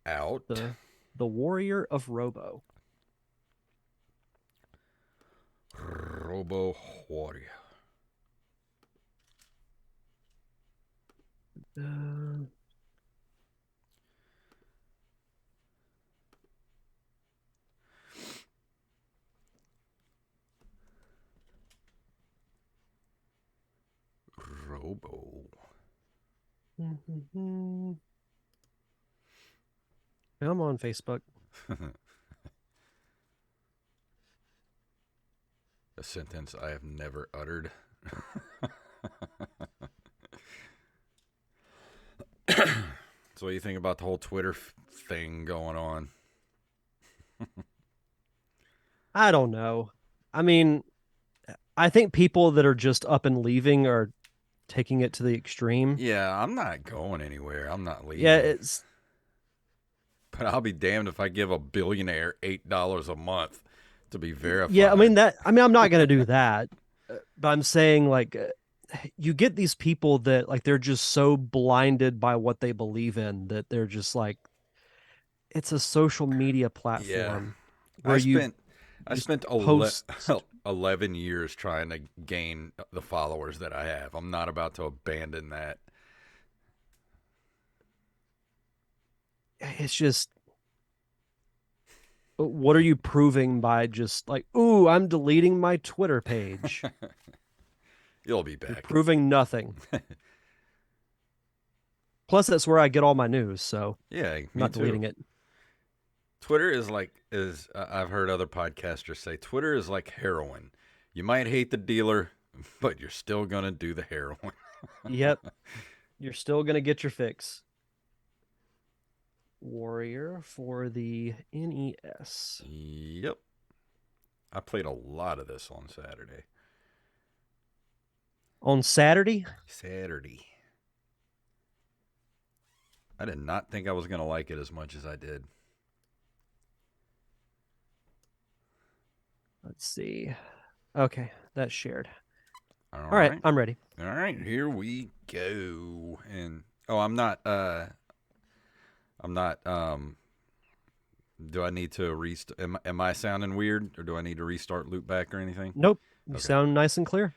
Out. The Warrior of Robo. RoboWarrior. Uh, Robo. I'm on Facebook. A sentence I have never uttered. So what do you think about the whole Twitter thing going on? I don't know. I mean, I think people that are just up and leaving are taking it to the extreme. Yeah, I'm not going anywhere. I'm not Yeah, leaving. it's But I'll be damned if I give a billionaire $8 a month to be yeah, verified. I mean I'm not going to do that. But I'm saying you get these people that like they're just so blinded by what they believe in that they're just like it's a social media Yeah. platform I where you spent I just spent 11 years trying to gain the followers that I have. I'm not about to abandon that. it's just what are you proving by just like, ooh, I'm deleting my Twitter page? You'll be You're back. proving nothing. Plus, that's where I get all my news, so Yeah, I'm me not too. deleting it. Twitter is like is I've heard other podcasters say Twitter is like heroin. You might hate the dealer, but you're still gonna do the heroin. Yep, you're still gonna get your fix. Warrior for the NES. Yep. I played a lot of this on Saturday. On Saturday, Saturday. I did not think I was gonna like it as much as I did. let's see. Okay, that's shared. All All right, right. I'm ready. All right, here we go. And oh, I'm not do I need to restart am I sounding weird or do I need to restart loop back or anything? Nope, you Okay. sound nice and clear.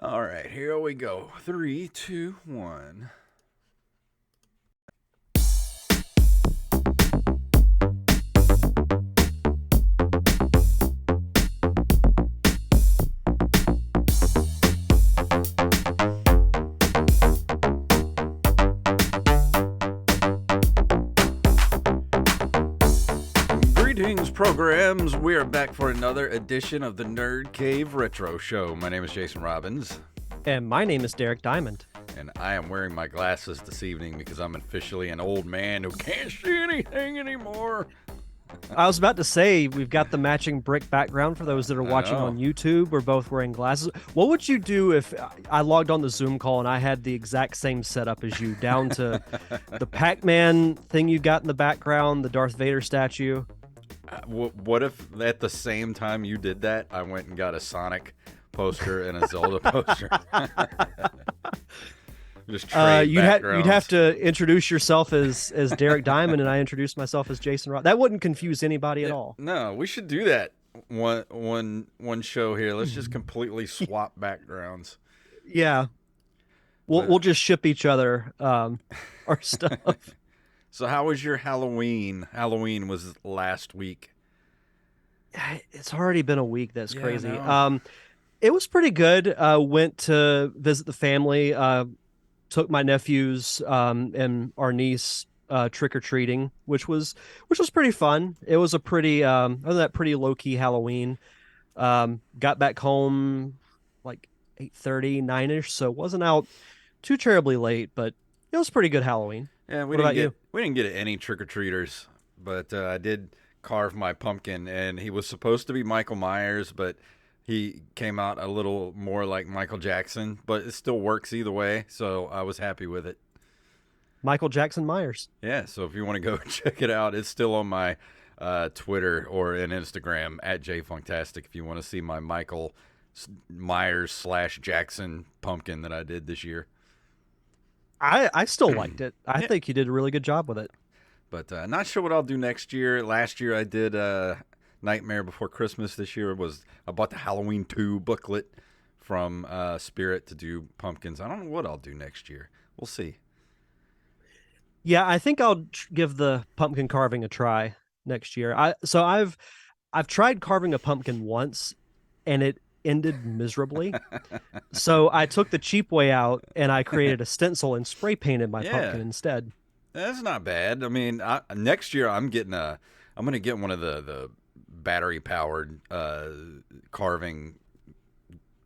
All right, here we go. Three, two, one. Greetings, programs. We are back for another edition of the Nerd Cave Retro Show. My name is Jason Robbins. And my name is Derek Diamond. And I am wearing my glasses this evening because I'm officially an old man who can't see anything anymore. I was about to say we've got the matching brick background for those that are watching on YouTube. We're both wearing glasses. What would you do if I logged on the Zoom call and I had the exact same setup as you, down to the Pac-Man thing you got in the background, the Darth Vader statue? What if at the same time you did that, I went and got a Sonic poster and a Zelda poster? Just trade You'd backgrounds. have to introduce yourself as Derek Diamond, and I introduce myself as Jason Rock. That wouldn't confuse anybody at all. No, we should do that one show here. Let's just completely swap backgrounds. Yeah, we'll just ship each other our stuff. So how was your Halloween? Halloween was last week. It's already been a week. That's Yeah, crazy. I know. It was pretty good. Went to visit the family. Took my nephews and our niece trick or treating, which was pretty fun. It was a pretty other than that, pretty low key Halloween. Got back home like 8:30, 9ish, so wasn't out too terribly late, but it was pretty good Halloween. Yeah, What about you? we didn't get any trick or treaters, but I did carve my pumpkin, and he was supposed to be Michael Myers, but he came out a little more like Michael Jackson. But it still works either way, so I was happy with it. Michael Jackson Myers. Yeah, so if you want to go check it out, it's still on my Twitter or in Instagram at JFunktastic. If you want to see my Michael Myers / Jackson pumpkin that I did this year. I still liked it. I Yeah. think you did a really good job with it. But not sure what I'll do next year. Last year I did Nightmare Before Christmas. This year I bought the Halloween 2 booklet from Spirit to do pumpkins. I don't know what I'll do next year. We'll see. Yeah, I think I'll give the pumpkin carving a try next year. I've tried carving a pumpkin once, and it ended miserably. So I took the cheap way out, and I created a stencil and spray painted my Yeah, pumpkin instead. that's not bad. I mean, next year I'm gonna get one of the battery powered carving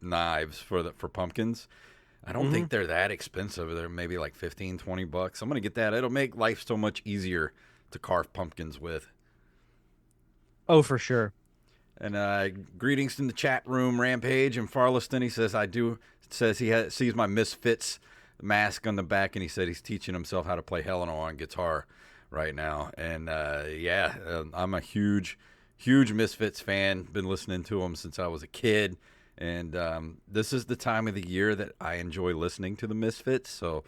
knives for pumpkins. I don't think they're that expensive. They're maybe like 15, $20. I'm going to get that. It'll make life so much easier to carve pumpkins with. Oh, for sure. And greetings in the chat room, Rampage and Farleston. He says he sees my Misfits mask on the back, and he said he's teaching himself how to play Helena on guitar right now. And I'm a huge Misfits fan. Been listening to them since I was a kid. And this is the time of the year that I enjoy listening to the Misfits. So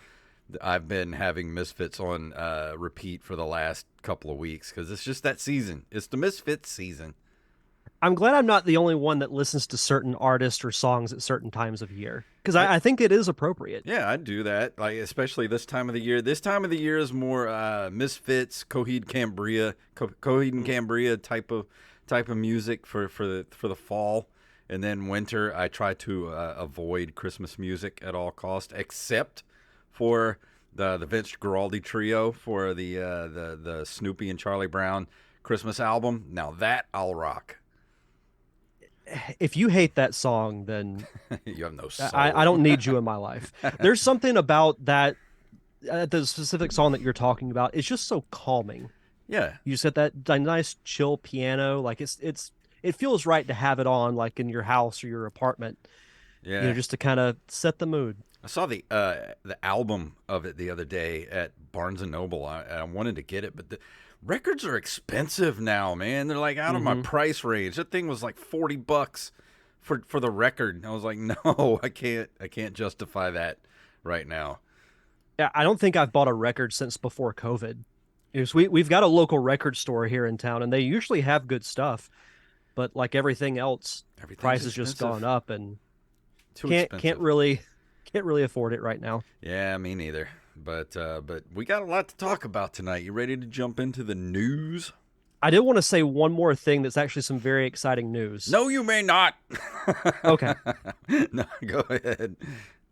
I've been having Misfits on repeat for the last couple of weeks because it's just that season. It's the Misfits season. I'm glad I'm not the only one that listens to certain artists or songs at certain times of year, because I think it is appropriate. Yeah, I do that. Like especially this time of the year. This time of the year is more Misfits, Coheed and Cambria type of music for the fall. And then winter, I try to avoid Christmas music at all costs, except for the Vince Guaraldi trio for the Snoopy and Charlie Brown Christmas album. Now that I'll rock. If you hate that song, then You have no soul. I don't need you in my life. There's something about that, the specific song that you're talking about. It's just so calming. Yeah. You just get that nice chill piano, like it feels right to have it on, like in your house or your apartment. Yeah. Just to kind of set the mood. I saw the album of it the other day at Barnes and Noble. I wanted to get it, but the records are expensive now, man. They're like out of my price range. That thing was like $40 for the record. I was like, no, I can't justify that right now. Yeah, I don't think I've bought a record since before COVID. We've got a local record store here in town, and they usually have good stuff. But like everything else, price has just gone up, and can't really afford it right now. Yeah, me neither. But we got a lot to talk about tonight. You ready to jump into the news? I did want to say one more thing that's actually some very exciting news. No, you may not. Okay. No, go ahead.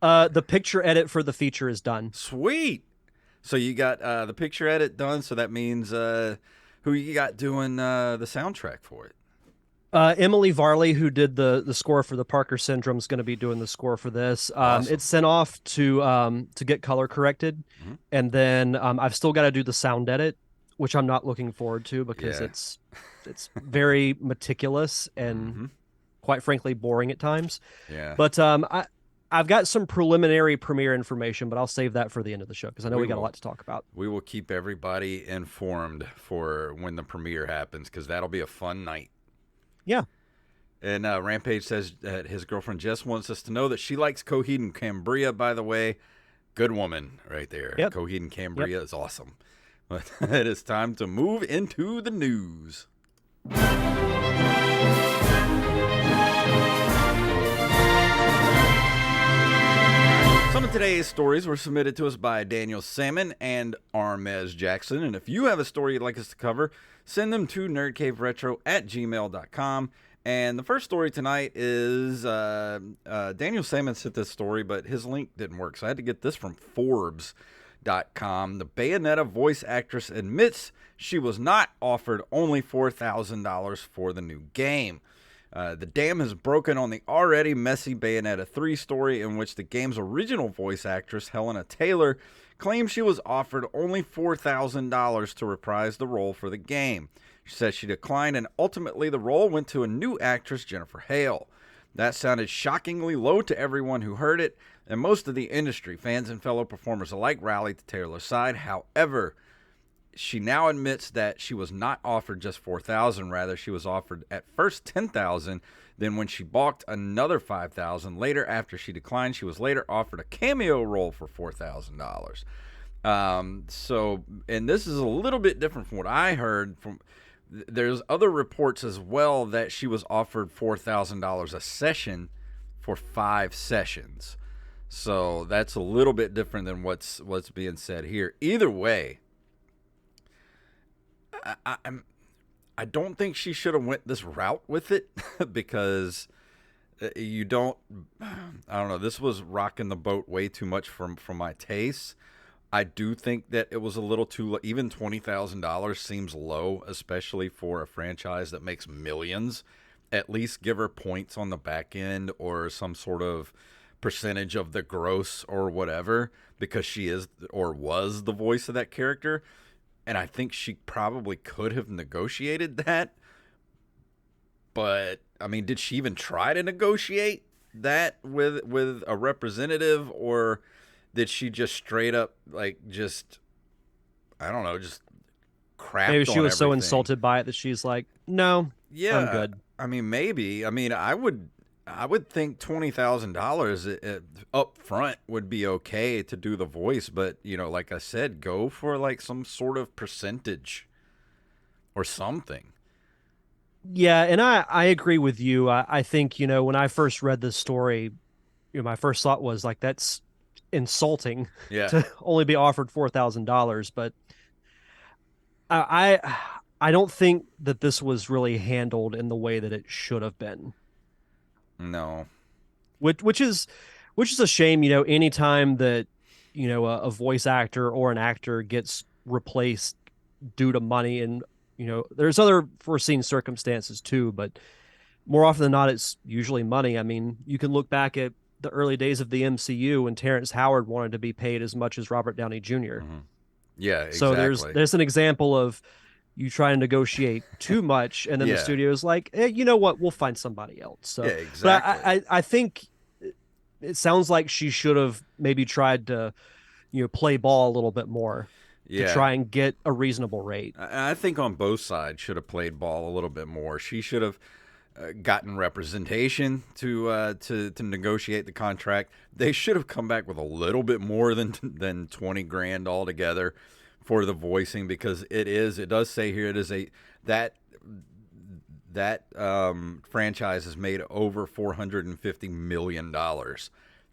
The picture edit for the feature is done. Sweet. So you got the picture edit done. So that means who you got doing the soundtrack for it? Emily Varley, who did the score for the Parker Syndrome, is going to be doing the score for this. Awesome. It's sent off to get color corrected, and then I've still got to do the sound edit, which I'm not looking forward to because it's very meticulous and quite frankly boring at times. Yeah. But I've got some preliminary premiere information, but I'll save that for the end of the show because I know we got a lot to talk about. We will keep everybody informed for when the premiere happens because that'll be a fun night. Yeah. And Rampage says that his girlfriend Jess wants us to know that she likes Coheed and Cambria, by the way. Good woman right there. Yep. Coheed and Cambria is awesome. But it is time to move into the news. Some of today's stories were submitted to us by Daniel Salmon and Armez Jackson. And if you have a story you'd like us to cover, send them to nerdcaveretro@gmail.com. And the first story tonight is Daniel Salmon sent this story, but his link didn't work. So I had to get this from Forbes.com. The Bayonetta voice actress admits she was not offered only $4,000 for the new game. The dam has broken on the already messy Bayonetta 3 story, in which the game's original voice actress, Helena Taylor, claims she was offered only $4,000 to reprise the role for the game. She says she declined, and ultimately the role went to a new actress, Jennifer Hale. That sounded shockingly low to everyone who heard it, and most of the industry, fans and fellow performers alike, rallied to Taylor's side. However, she now admits that she was not offered just $4,000. Rather, she was offered at first $10,000. Then when she balked, another $5,000. Later, after she declined, she was later offered a cameo role for $4,000. So, and this is a little bit different from what I heard from. There's other reports as well that she was offered $4,000 a session for 5 sessions. So that's a little bit different than what's being said here. Either way, I'm I don't think she should have went this route with it because you don't. I don't know. This was rocking the boat way too much from my taste. I do think that it was a little too low. Even $20,000 seems low, especially for a franchise that makes millions. At least give her points on the back end or some sort of percentage of the gross or whatever, because she is or was the voice of that character. And I think she probably could have negotiated that. But I mean, did she even try to negotiate that with a representative, or did she just straight up like just I don't know, just Maybe crapped she on was so everything? insulted by it that she's like, no, I'm Yeah, good. I mean maybe. I mean I would think $20,000 up front would be okay to do the voice, but like I said, go for like some sort of percentage or something. Yeah, and I agree with you. I think, when I first read this story, my first thought was like, that's insulting Yeah. to only be offered $4,000. But I I don't think that this was really handled in the way that it should have been. No. Which is a shame. Anytime that a voice actor or an actor gets replaced due to money, and there's other foreseen circumstances too, but more often than not, it's usually money. I mean, you can look back at the early days of the MCU when Terrence Howard wanted to be paid as much as Robert Downey Jr. Hmm. Yeah, So there's exactly. there's an example of you try to negotiate too much, and then the Yeah. studio is like, you know what, we'll find somebody else. Yeah, So, but exactly. I think it sounds like she should have maybe tried to play ball a little bit more to Yeah. try and get a reasonable rate. I think on both sides should have played ball a little bit more. She should have gotten representation to negotiate the contract. They should have come back with a little bit more than 20 grand altogether for the voicing, because it does say here it is a that franchise has made over $450 million,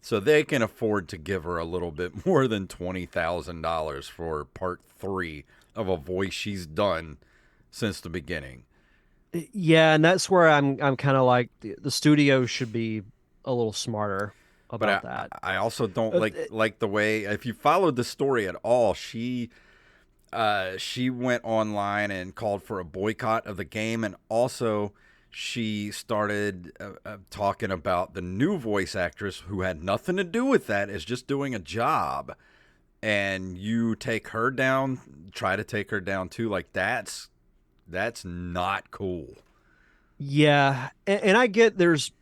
so they can afford to give her a little bit more than $20,000 for part 3 of a voice she's done since the beginning. Yeah, and that's where I'm kind of like the studio should be a little smarter But about that. I also don't Uh, like the way, if you followed the story at all, she went online and called for a boycott of the game, and also she started talking about the new voice actress who had nothing to do with that, is just doing a job, and you take her down, try to take her down too. Like that's not cool. Yeah, and I get there's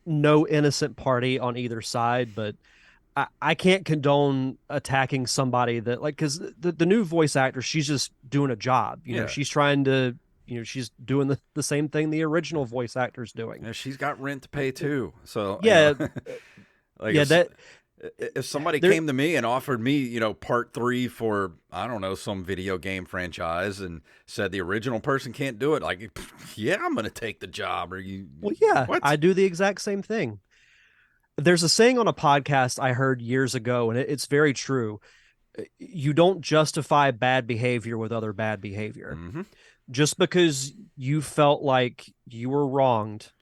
no innocent party on either side, but I can't condone attacking somebody that like because the new voice actor, she's just doing a job. Yeah. She's trying to she's doing the same thing the original voice actor's doing. Yeah, she's got rent to pay too. So, Yeah, like yeah, that if somebody there. came to me and offered me, part 3 for, I don't know, some video game franchise, and said the original person can't do it, like, yeah, I'm gonna take the job. Or you, Well, yeah, what? I do the exact same thing. There's a saying on a podcast I heard years ago, and it's very true. You don't justify bad behavior with other bad behavior. Mm-hmm. Just because you felt like you were wronged,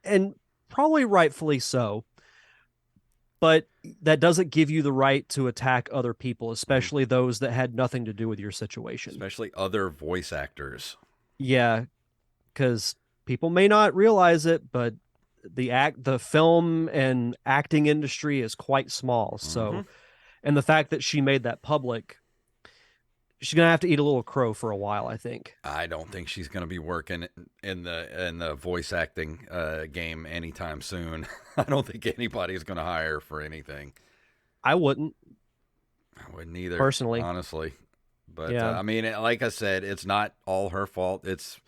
and probably rightfully so, but that doesn't give you the right to attack other people, Mm-hmm. especially those that had nothing to do with your situation. Especially other voice actors. Yeah, because people may not realize it, but the film and acting industry is quite small. Mm-hmm. So, and the fact that she made that public, she's gonna have to eat a little crow for a while, I think. I don't think she's gonna be working in the voice acting game anytime soon. I don't think anybody's gonna hire her for anything. I wouldn't I wouldn't either, personally. honestly. But Yeah. I mean, like I said, it's not all her fault. It's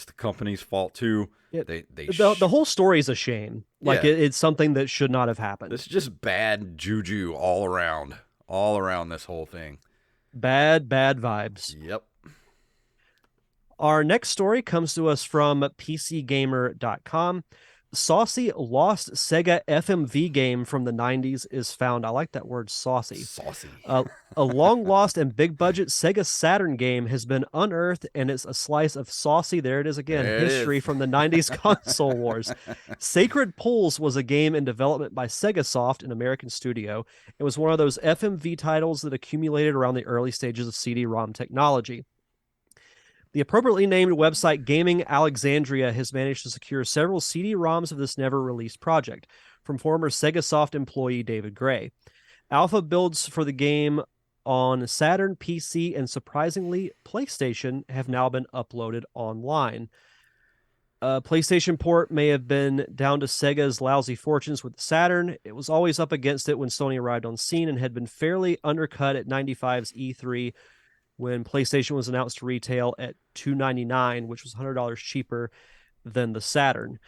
the company's fault too. It, They the whole story is a shame. Like Yeah. it's something that should not have This happened. is just bad juju all around this whole thing. Bad, bad vibes. Yep. Our next story comes to us from PCGamer.com. Saucy lost Sega FMV game from the 90s is found. I like that word, saucy. Saucy. A long lost and big budget Sega Saturn game has been unearthed, and it's a slice of saucy, there it is again, There it is. history from the 90s console wars. Sacred Pulls was a game in development by Segasoft, an American studio. It was one of those FMV titles that accumulated around the early stages of CD-ROM technology. The appropriately named website Gaming Alexandria has managed to secure several CD-ROMs of this never-released project from former Segasoft employee David Gray. Alpha builds for the game on Saturn, PC, and surprisingly, PlayStation have now been uploaded online. PlayStation port may have been down to Sega's lousy fortunes with the Saturn. It was always up against it when Sony arrived on scene and had been fairly undercut at 95's E3 when PlayStation was announced to retail at $299, which was $100 cheaper than the Saturn.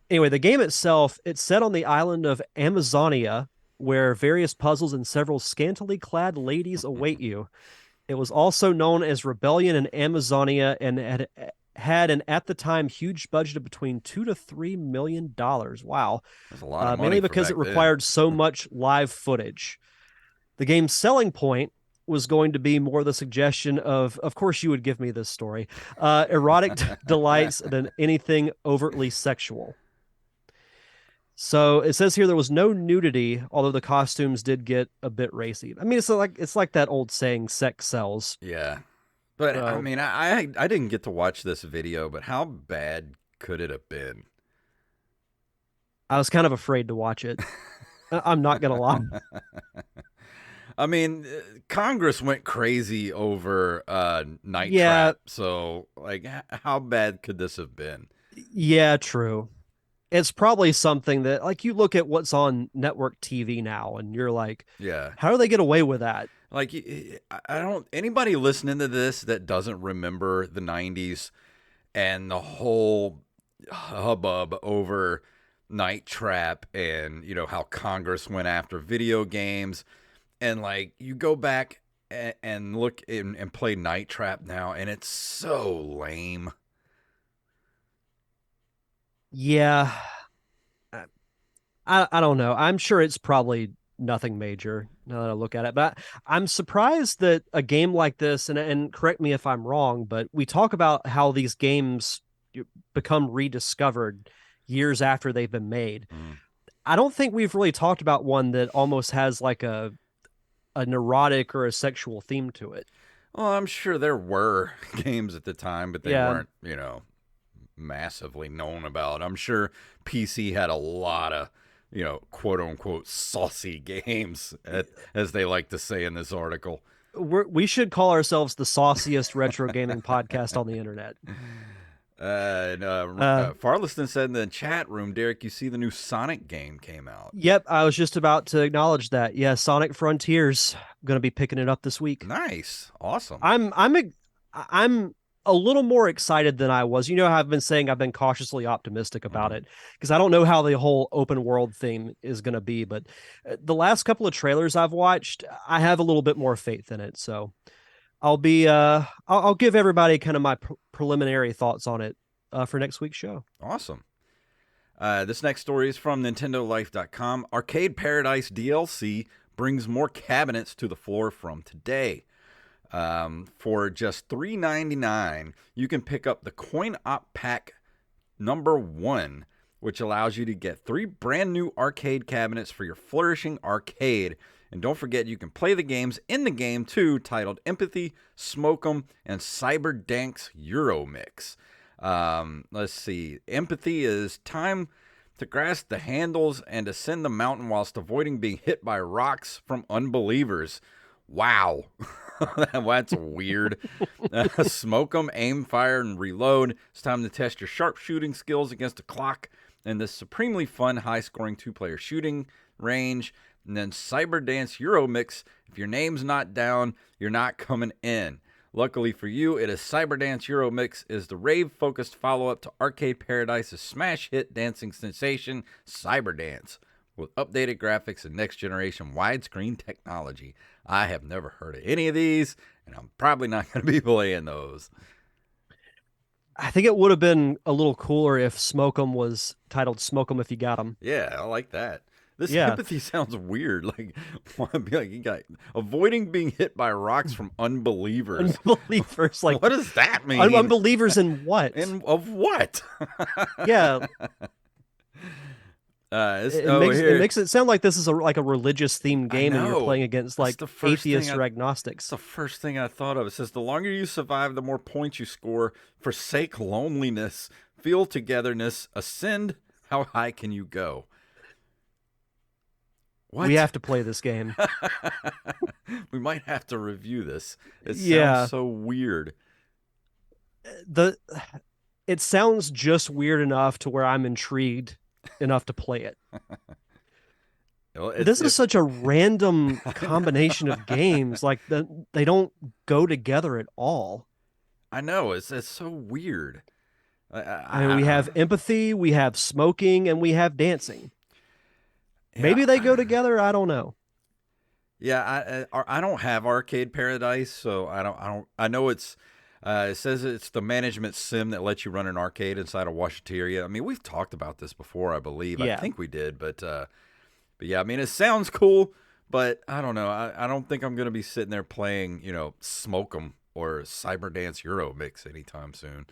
Anyway, the game itself, it's set on the island of Amazonia, where various puzzles and several scantily clad ladies await you. It was also known as Rebellion in Amazonia and had an at the time huge budget of between $2 to $3 million. Wow. That's a lot of money. Mainly because it required so much live footage. The game's selling point was going to be more the suggestion of course you would give me this story, erotic delights than anything overtly sexual. So it says here there was no nudity, although the costumes did get a bit racy. I mean, it's like that old saying, sex sells. Yeah. But I mean, I didn't get to watch this video, but how bad could it have been? I was kind of afraid to watch it. I'm not going to lie. I mean, Congress went crazy over Night Trap. So, like, how bad could this have been? Yeah, true. It's probably something that, like, you look at what's on network TV now, and you're like, yeah, how do they get away with that? Like, I don't, anybody listening to this that doesn't remember the 90s and the whole hubbub over Night Trap and, you know, how Congress went after video games. And, like, you go back and look and play Night Trap now, and it's so lame. Yeah. I don't know. I'm sure it's probably nothing major now that I look at it. But I'm surprised that a game like this, and correct me if I'm wrong, but we talk about how these games become rediscovered years after they've been made. I don't think we've really talked about one that almost has like a neurotic or a sexual theme to it. Well, I'm sure there were games at the time, but they weren't, you know, massively known about. I'm sure PC had a lot of, you know, quote unquote saucy games, as they like to say in this article. We should call ourselves the sauciest retro gaming podcast on the internet. Farliston said in the chat room, Derek, you see the new Sonic game came out. Yep, I was just about to acknowledge that. Yeah, Sonic Frontiers, going to be picking it up this week. Nice, awesome. I'm a little more excited than I was. You know how I've been saying I've been cautiously optimistic about it because I don't know how the whole open world thing is going to be, but the last couple of trailers I've watched, I have a little bit more faith in it. So I'll give everybody kind of my preliminary thoughts on it for next week's show. Awesome. This next story is from NintendoLife.com. Arcade Paradise DLC brings more cabinets to the floor from today. For just $3.99, you can pick up the Coin Op Pack #1, which allows you to get 3 brand new arcade cabinets for your flourishing arcade. And don't forget, you can play the games in the game too, titled Empathy, Smoke'em, and Cyberdank's Euromix. Let's see. Empathy is time to grasp the handles and ascend the mountain whilst avoiding being hit by rocks from unbelievers. Wow. That's weird. Smoke 'em, aim, fire, and reload. It's time to test your sharpshooting skills against a clock in this supremely fun, high-scoring 2-player shooting range. And then Cyberdance Euromix. If your name's not down, you're not coming in. Luckily for you, it is Cyberdance Euromix is the rave-focused follow-up to Arcade Paradise's smash hit dancing sensation, Cyberdance, with updated graphics and next-generation widescreen technology. I have never heard of any of these, and I'm probably not going to be playing those. I think it would have been a little cooler if Smoke 'em was titled Smoke 'em If You Got 'em. Yeah, I like that. This Yeah. empathy sounds weird. Like, want to be like, you got avoiding being hit by rocks from unbelievers. Unbelievers. Like, What does that mean? unbelievers in what? And of what? Yeah. It makes it sound like this is like a religious themed game and you're playing against like atheists or agnostics. That's the first thing I thought of. It says the longer you survive, the more points you score. Forsake loneliness, feel togetherness, ascend. How high can you go? What? We have to play this game. We might have to review this. It sounds so weird. It sounds just weird enough to where I'm intrigued enough to play it. This is such a random combination of games. Like they don't go together at all. I know. It's so weird. I mean, we have empathy, we have smoking, and we have dancing. Yeah. Maybe they go together. I don't know. Yeah, I don't have Arcade Paradise, so I know it's. It says it's the management sim that lets you run an arcade inside a washateria. I mean, we've talked about this before, I believe. Yeah. I think we did, but yeah, I mean, it sounds cool, but I don't know. I don't think I'm gonna be sitting there playing, Smoke 'em or Cyberdance Euro Mix anytime soon.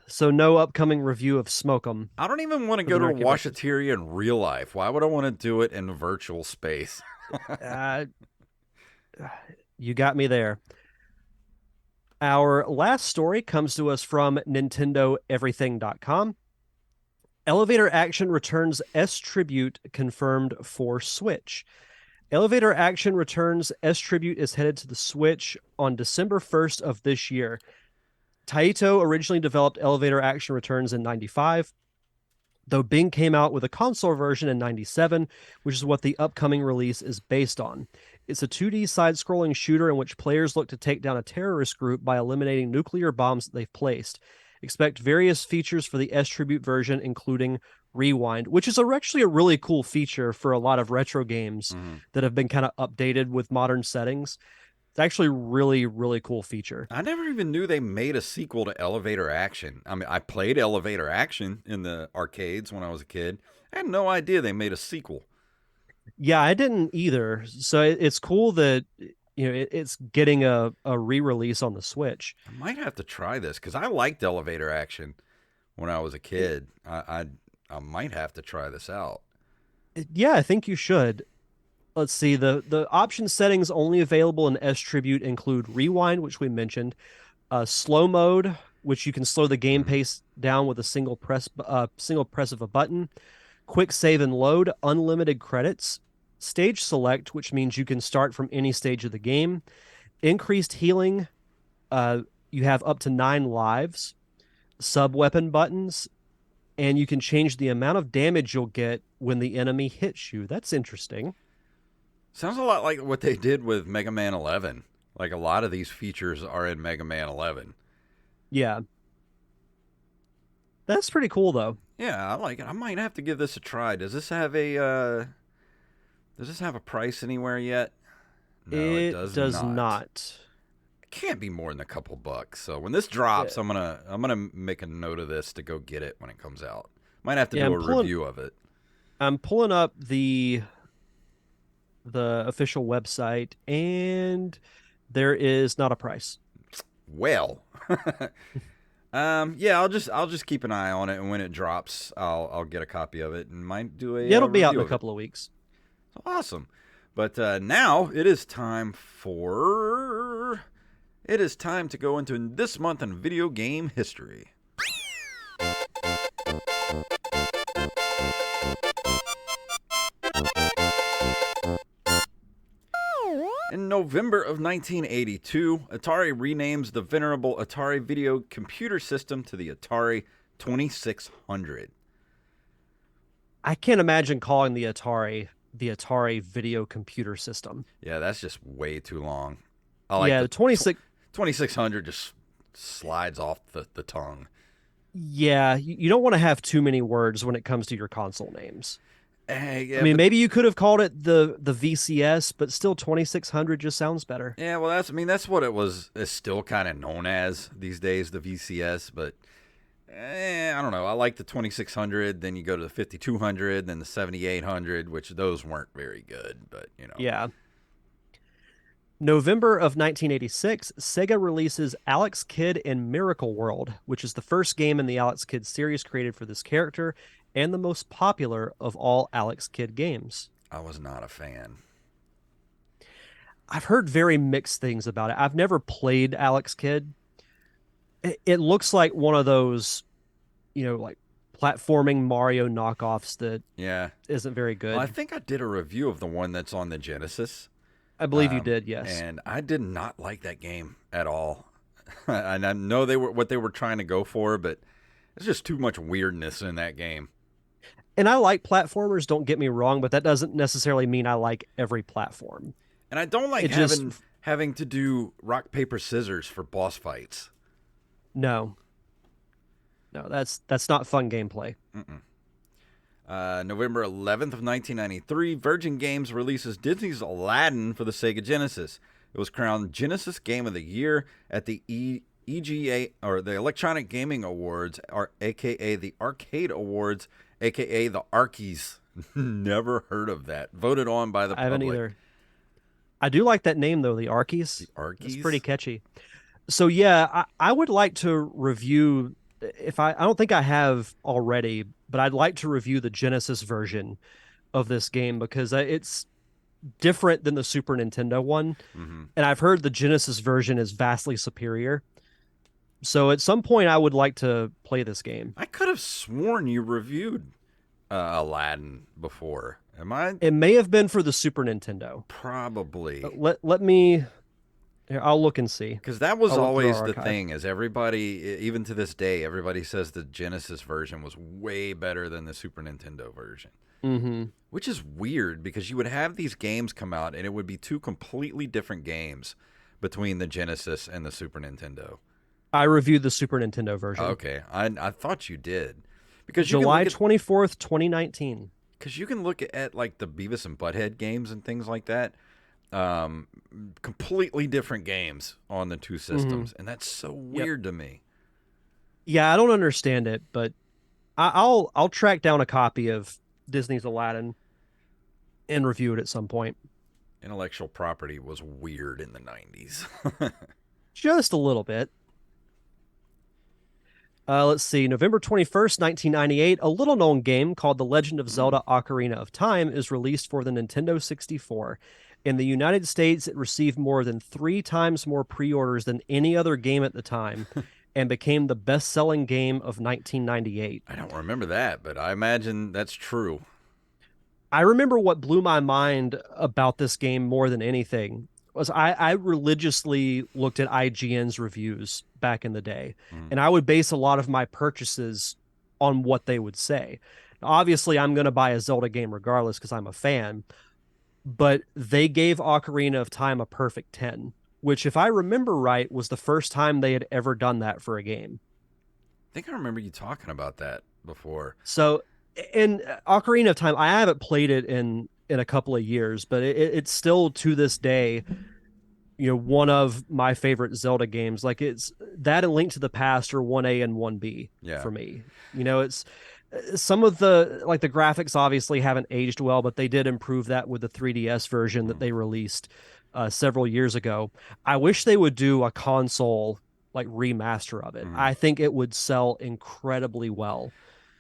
So no upcoming review of Smoke 'em. I don't even want to go to a washateria in real life. Why would I want to do it in virtual space? You got me there. Our last story comes to us from NintendoEverything.com. Elevator Action returns S Tribute confirmed for Switch. Elevator Action returns S Tribute is headed to the Switch on December 1st of this year. Taito originally developed Elevator Action Returns in 95, though Bing came out with a console version in 97, which is what the upcoming release is based on. It's a 2D side-scrolling shooter in which players look to take down a terrorist group by eliminating nuclear bombs that they've placed. Expect various features for the S Tribute version, including Rewind, which is actually a really cool feature for a lot of retro games that have been kind of updated with modern settings. It's actually really, really cool feature. I never even knew they made a sequel to Elevator Action. I mean, I played Elevator Action in the arcades when I was a kid. I had no idea they made a sequel. Yeah, I didn't either. So it's cool that it's getting a re-release on the Switch. I might have to try this because I liked Elevator Action when I was a kid. I might have to try this out. Yeah, I think you should. Let's see, the option settings only available in S Tribute include Rewind, which we mentioned, slow mode, which you can slow the game pace down with a single press of a button, quick save and load, unlimited credits, stage select, which means you can start from any stage of the game, increased healing, you have up to 9 lives, sub-weapon buttons, and you can change the amount of damage you'll get when the enemy hits you. That's interesting. Sounds a lot like what they did with Mega Man 11. Like a lot of these features are in Mega Man 11. Yeah. That's pretty cool, though. Yeah, I like it. I might have to give this a try. Does this have a price anywhere yet? No, it does not. It can't be more than a couple bucks. So when this drops, I'm gonna make a note of this to go get it when it comes out. Might have to do a review of it. I'm pulling up the official website, and there is not a price. Well, yeah, I'll just keep an eye on it, and when it drops, I'll get a copy of it and might do a. Yeah, it'll be out in a couple of weeks. Awesome, but now it is time to go into this month in video game history. In November of 1982, Atari renames the venerable Atari video computer system to the Atari 2600. I can't imagine calling the Atari video computer system. Yeah, that's just way too long. The 2600 just slides off the tongue. Yeah, you don't want to have too many words when it comes to your console names. I Yeah, mean, but maybe you could have called it the VCS, but still 2600 just sounds better. yeah, well, that's I mean that's what it was. It's still kind of known as these days, the VCS. But I don't know. I like the 2600. Then you go to the 5200, then the 7800, which those weren't very good. But Yeah. November of 1986, Sega releases Alex Kidd in Miracle World, which is the first game in the Alex Kidd series created for this character and the most popular of all Alex Kidd games. I was not a fan. I've heard very mixed things about it. I've never played Alex Kidd. It looks like one of those, like platforming Mario knockoffs that Yeah. isn't very Well, I good. think I did a review of the one that's on the Genesis. I believe you did, yes. And I did not like that game at all. And I know they were what they were trying to go for, but there's just too much weirdness in that game. And I like platformers, don't get me wrong, but that doesn't necessarily mean I like every platform. And I don't like It just having to do rock paper scissors for boss fights. no. No, that's not fun gameplay. Mm-mm. November 11th of 1993, Virgin Games releases Disney's Aladdin for the Sega Genesis. It was crowned Genesis Game of the Year at the EGA, or the Electronic Gaming Awards, or aka the Arcade Awards, aka the Arkies. Never heard of that. Voted on by the I haven't public. either. I do like that name though, the The Arkies. That's pretty Arkies? catchy. So yeah, I would like to review if I don't think I have already, but I'd like to review the Genesis version of this game because it's different than the Super Nintendo one, Mm-hmm. and I've heard the Genesis version is vastly superior. So at some point, I would like to play this game. I could have sworn you reviewed Aladdin before. Am I? It may have been for the Super Nintendo. Probably. Let me. Here, I'll look and see. Because that was I'll look through always our the archive. thing, is everybody, even to this day, everybody says the Genesis version was way better than the Super Nintendo version. Mm-hmm. Which is weird because you would have these games come out and it would be two completely different games between the Genesis and the Super Nintendo. I reviewed the Super Nintendo version. Okay, I thought you did. Because you can July look at 24th, 2019. because you can look at like the Beavis and Butthead games and things like that. Um, Completely different games on the two systems, and that's so Yep. weird to me. Yeah, I don't understand it, but I'll track down a copy of Disney's Aladdin and review it at some point. Intellectual property was weird in the 90s. Just a little bit. Let's see. November 21st, 1998, a little known game called The Legend of Zelda Ocarina of Time is released for the Nintendo 64. In the United States, it received more than 3 times more pre orders than any other game at the time and became the best selling game of 1998. I don't remember that, but I imagine that's true. I remember what blew my mind about this game more than anything was I religiously looked at IGN's reviews back in the day, Mm. and I would base a lot of my purchases on what they would say. Now, obviously, I'm going to buy a Zelda game regardless because I'm a fan, but they gave Ocarina of Time a perfect 10, which, if I remember right, was the first time they had ever done that for a game. I think I remember you talking about that before. So, in Ocarina of Time, I haven't played it in a couple of years, but it's still to this day, one of my favorite Zelda games. Like it's that and Link to the Past are 1A and 1B Yeah. for me. It's some of the graphics obviously haven't aged well, but they did improve that with the 3DS version that they released several years ago. I wish they would do a console like remaster of it. I think it would sell incredibly well.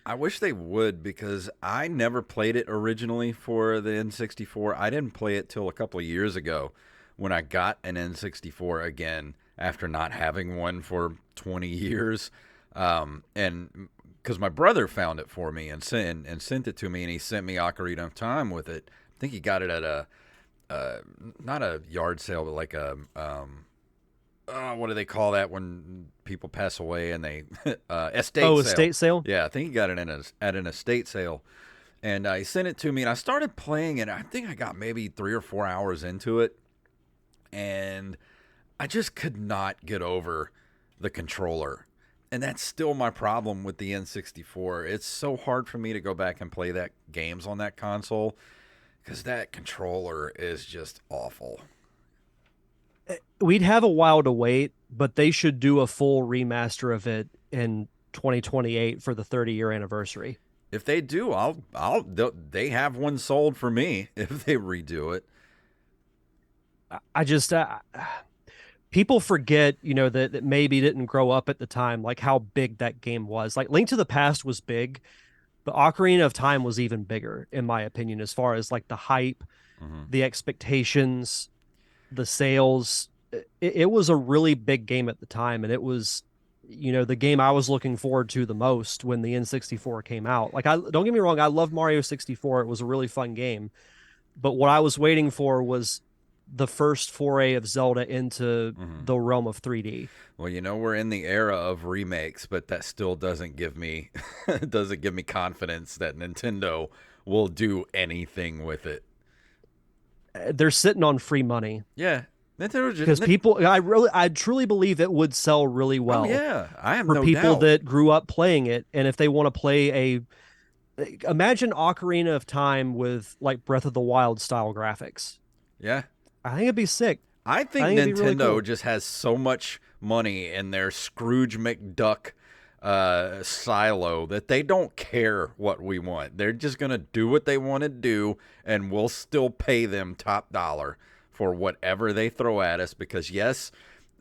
I wish they would because I never played it originally for the N64. I didn't play it till a couple of years ago when I got an N64 again after not having one for 20 years. And because my brother found it for me and sent it to me, and he sent me Ocarina of Time with it. I think he got it at a not a yard sale, but like a what do they call that when people pass away and they estate sale? Estate sale. Yeah, I think he got it at an estate sale, and he sent it to me, and I started playing it. I think I got maybe 3 or 4 hours into it, and I just could not get over the controller. And that's still my problem with the N64. It's so hard for me to go back and play that games on that console because that controller is just awful. We'd have a while to wait, but they should do a full remaster of it in 2028 for the 30-year anniversary. If they do, they have one sold for me if they redo it. I just people forget, that maybe didn't grow up at the time, like how big that game was. Like Link to the Past was big, but Ocarina of Time was even bigger, in my opinion, as far as like the hype, the expectations, the sales. It was a really big game at the time, and it was, the game I was looking forward to the most when the N64 came out. Like, I don't get me wrong, I love Mario 64. It was a really fun game, but what I was waiting for was the first foray of Zelda into the realm of 3D. Well, we're in the era of remakes, but that still doesn't give me doesn't give me confidence that Nintendo will do anything with it. They're sitting on free money. Yeah, Nintendo just because I truly believe it would sell really well. Oh yeah, I have for no people doubt. that grew up playing it, and if they want to play imagine Ocarina of Time with like Breath of the Wild style graphics. Yeah, I think it'd be sick. I think Nintendo really cool. just has so much money in their Scrooge McDuck silo that they don't care what we want. They're just going to do what they want to do, and we'll still pay them top dollar for whatever they throw at us because, yes,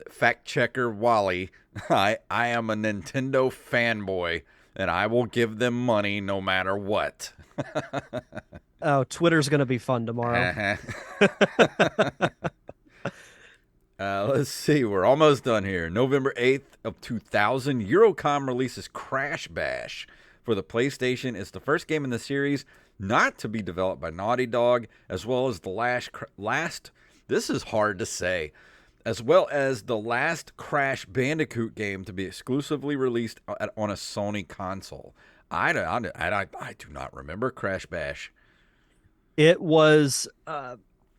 fact checker Wally, I am a Nintendo fanboy, and I will give them money no matter what. Oh, Twitter's going to be fun tomorrow. Let's see. We're almost done here. November 8th of 2000, Eurocom releases Crash Bash for the PlayStation. It's the first game in the series not to be developed by Naughty Dog, as well as the last this is hard to say, as well as the last Crash Bandicoot game to be exclusively released on a Sony console. I do not remember Crash Bash. It was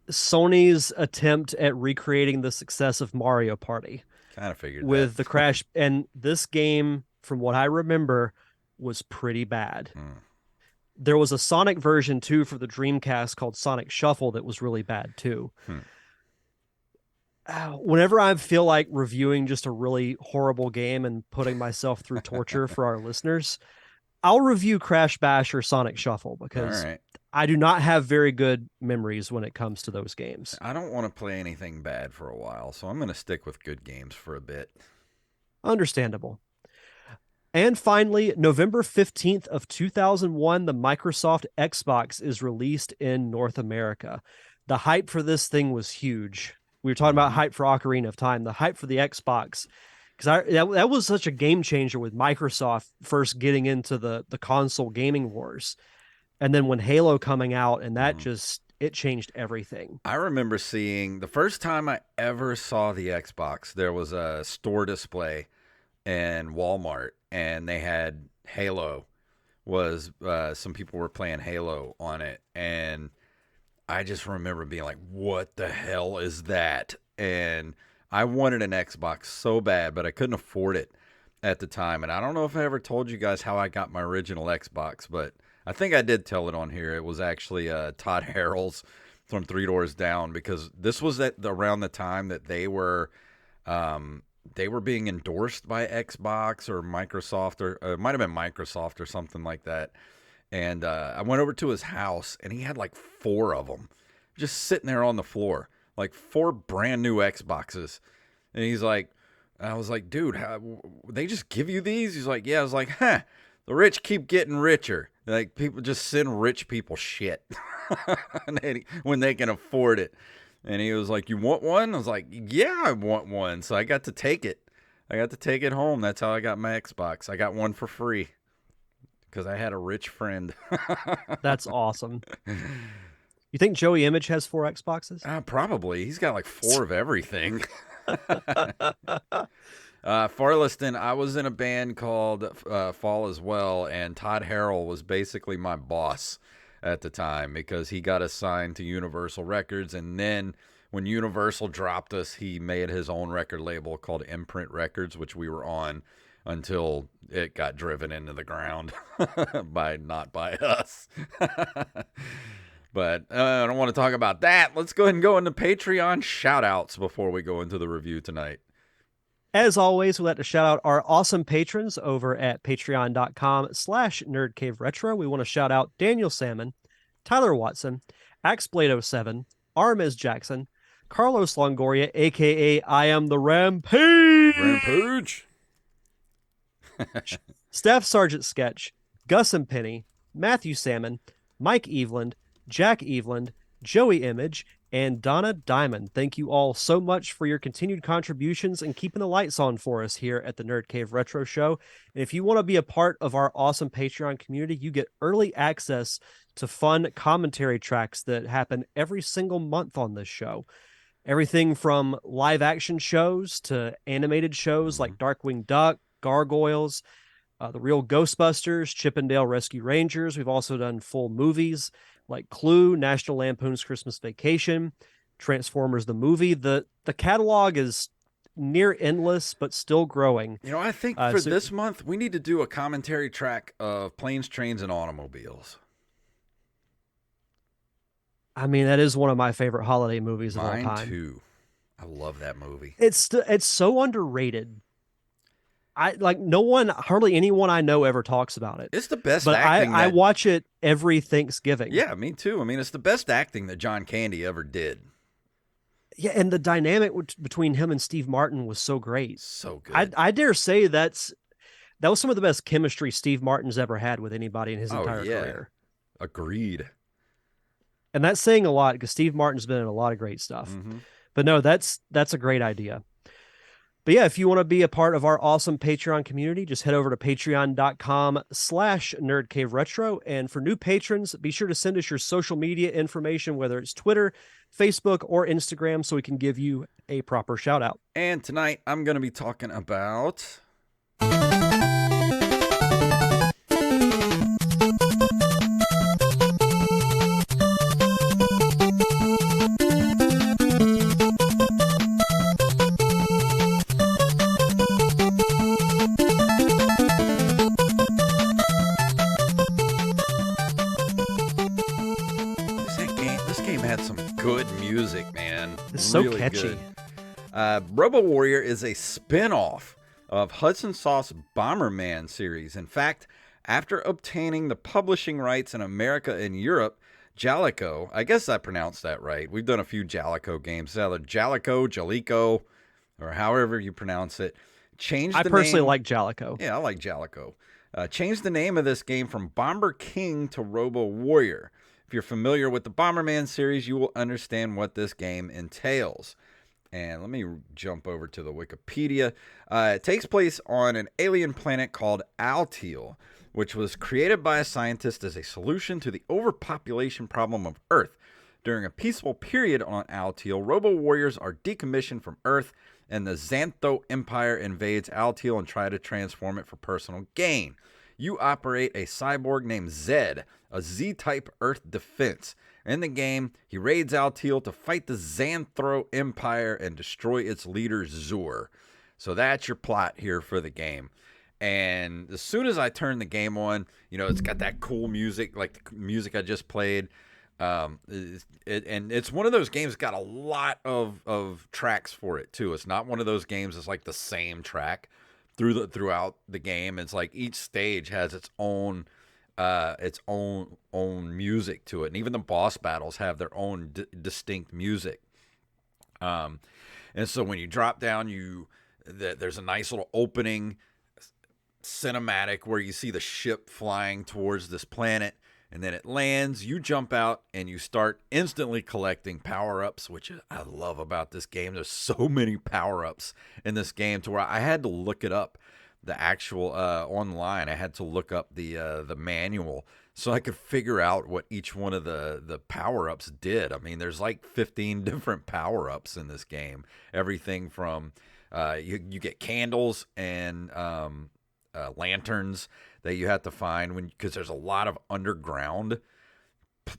Sony's attempt at recreating the success of Mario Party. Kind of figured with that. the Crash, and this game, from what I remember, was pretty bad. There was a Sonic version too for the Dreamcast called Sonic Shuffle that was really bad too. Whenever I feel like reviewing just a really horrible game and putting myself through torture for our listeners, I'll review Crash Bash or Sonic Shuffle because I do not have very good memories when it comes to those games. I don't want to play anything bad for a while, so I'm going to stick with good games for a bit. Understandable. And finally, November 15th of 2001, the Microsoft Xbox is released in North America. The hype for this thing was huge. We were talking about hype for Ocarina of Time. The hype for the Xbox, because that was such a game changer with Microsoft first getting into the console gaming wars. And then when Halo coming out, and that it changed everything. I remember seeing the first time I ever saw the Xbox, there was a store display in Walmart, and they had Halo. Some people were playing Halo on it, and I just remember being like, what the hell is that? And I wanted an Xbox so bad, but I couldn't afford it at the time. And I don't know if I ever told you guys how I got my original Xbox, but I think I did tell it on here. It was actually Todd Harrell's from Three Doors Down, because this was around the time that they were being endorsed by Xbox or Microsoft, or it might have been Microsoft or something like that. And I went over to his house, and he had like 4 of them just sitting there on the floor, like 4 brand new Xboxes. And he's like, I was like, dude, they just give you these? He's like, yeah. I was like, the rich keep getting richer. Like, people just send rich people shit when they can afford it. And he was like, you want one? I was like, yeah, I want one. So I got to take it. I got to take it home. That's how I got my Xbox. I got one for free because I had a rich friend. That's awesome. You think Joey Image has 4 Xboxes? Probably. He's got like 4 of everything. Farliston, I was in a band called Fall as well, and Todd Harrell was basically my boss at the time because he got assigned to Universal Records, and then when Universal dropped us, he made his own record label called Imprint Records, which we were on until it got driven into the ground not by us. But I don't want to talk about that. Let's go ahead and go into Patreon shout outs before we go into the review tonight. As always, we'd like to shout out our awesome patrons over at patreon.com/nerdcaveretro. We want to shout out Daniel Salmon, Tyler Watson, Axblade07, Armiz Jackson, Carlos Longoria, aka I am the Rampage, Staff Sergeant Sketch, Gus and Penny, Matthew Salmon, Mike Eveland, Jack Eveland, Joey Image, and Donna Diamond. Thank you all so much for your continued contributions and keeping the lights on for us here at the Nerd Cave Retro Show. And if you want to be a part of our awesome Patreon community, you get early access to fun commentary tracks that happen every single month on this show. Everything from live action shows to animated shows like Darkwing Duck, Gargoyles, The Real Ghostbusters, Chippendale Rescue Rangers. We've also done full movies like Clue, National Lampoon's Christmas Vacation, Transformers the movie. The catalog is near endless, but still growing. You know, I think for this month, we need to do a commentary track of Planes, Trains, and Automobiles. I mean, that is one of my favorite holiday movies of all time. Mine too. I love that movie. It's so underrated. Hardly anyone I know ever talks about it. It's the best but acting. I watch it every Thanksgiving. Yeah, me too. I mean, it's the best acting that John Candy ever did. Yeah, and the dynamic between him and Steve Martin was so great. So good. I dare say that was some of the best chemistry Steve Martin's ever had with anybody in his entire career. Agreed. And that's saying a lot because Steve Martin's been in a lot of great stuff. Mm-hmm. But no, that's a great idea. But yeah, if you want to be a part of our awesome Patreon community, just head over to patreon.com/nerdcaveretro. And for new patrons, be sure to send us your social media information, whether it's Twitter, Facebook, or Instagram, so we can give you a proper shout out. And tonight I'm going to be talking about... good music, man. It's so really catchy. RoboWarrior is a spin-off of Hudson Soft's Bomberman series. In fact, after obtaining the publishing rights in America and Europe, Jaleco, I guess I pronounced that right. We've done a few Jaleco games. Either Jaleco, or however you pronounce it. I personally like Jaleco. Yeah, I like Jaleco. Changed the name of this game from Bomber King to RoboWarrior. If you're familiar with the Bomberman series, you will understand what this game entails. And let me jump over to the Wikipedia. It takes place on an alien planet called Altiel, which was created by a scientist as a solution to the overpopulation problem of Earth. During a peaceful period on Altiel, RoboWarriors are decommissioned from Earth, and the Xantho Empire invades Altiel and try to transform it for personal gain. You operate a cyborg named Zed, a Z-type Earth defense. In the game, he raids Altiel to fight the Xantho Empire and destroy its leader, Zur. So that's your plot here for the game. And as soon as I turn the game on, you know, it's got that cool music, like the music I just played. And it's one of those games that got a lot of tracks for it, too. It's not one of those games that's like the same track throughout the game. It's like each stage has its own music to it, and even the boss battles have their own distinct music. And so when you drop down, there's a nice little opening cinematic where you see the ship flying towards this planet, and then it lands. You jump out and you start instantly collecting power-ups, which I love about this game. There's so many power-ups in this game to where I had to look it up, the actual online. I had to look up the manual so I could figure out what each one of the power-ups did. I mean, there's like 15 different power-ups in this game. Everything from you get candles and lanterns that you have to find because there's a lot of underground